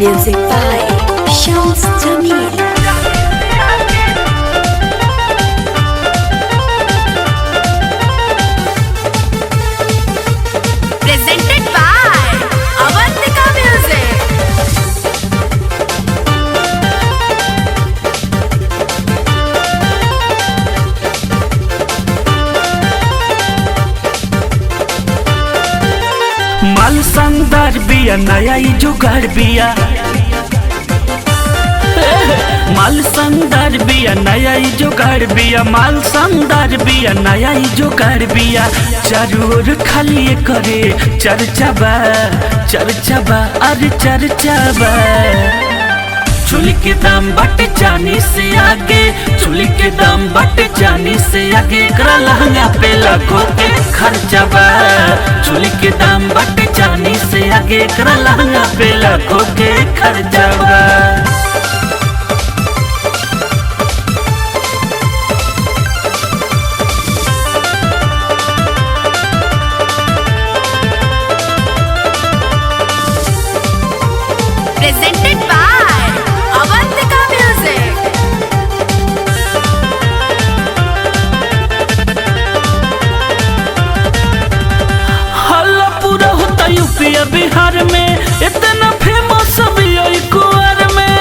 Music by Shams Jamil. Presented by Avantika Music. माल शानदार बिया नया ही जुगाड़ बिया। माल शानदार बिया नया ही जुगाड़ बिया। माल शानदार बिया नया ही जुगाड़ बिया। चारों ओर खाली करे चर्चा बा अरे चर्चा बा। चुली के दाम बटे जानी से आगे, चुली के दाम बटे जानी से आगे। एकरा लहंगा पे लाखों के खर्चा बा। चुली के दाम बटे जानी से आगे, एकरा लहंगा पे लाखों के खर्चा बा। Presented by Avantika Music. हल्ला पूरा होता यूपी बिहार में, इतना फेमस भी कुंवर में।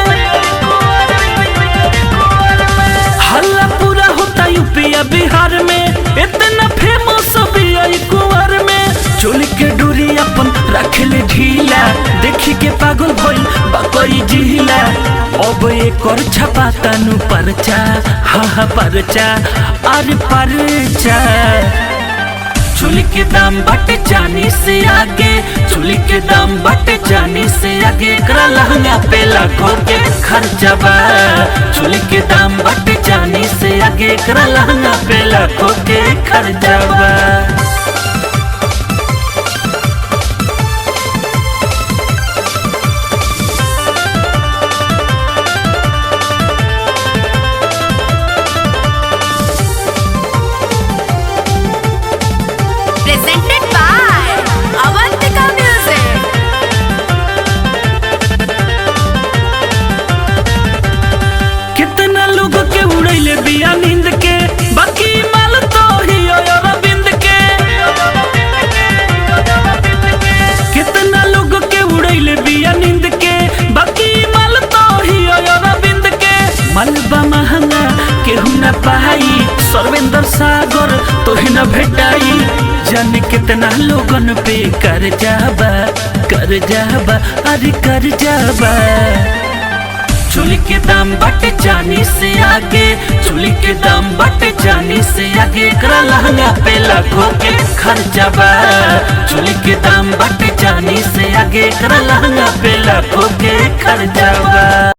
हल्ला पूरा होता यूपी बिहार में, इतना फेमस भी कुंवर में। चोली के डोरी अपन रखले ढीला, देखी के पागल भइल बकई जिला। अब एक और छपा तनु परचा, हा परचा अरे परचा। चुली के दाम बटे जानी से आगे, चुली के दाम बटे जानी से आगे। एकरा लहंगा पे लाखों के खर्चा बा। चुली के दाम बटे जानी से आगे, एकरा लहंगा पे लाखों के खर्चा बा। Presented by Avantika Music. कितना लोग के उड़ैले बिया नींद के, बाकी माल तो ही अरविंद के। कितना लोग के उड़ैले बिया नींद के, बाकी माल तो ही अरविंद के। मलबा महंगा केहू न पाई, सर्वेंद्र सागर तो ही न भेटाई। जाने कितना लोगन पे कर जाबा अरे कर जाबा। चुली के दाम बटे जानी से आगे, चुली के दाम बटे जानी से आगे। एकरा लहंगा पे लाखों के खर्चा बा। चुली के दाम बटे जानी से आगे, एकरा लहंगा पे लाखों के खर्चा बा।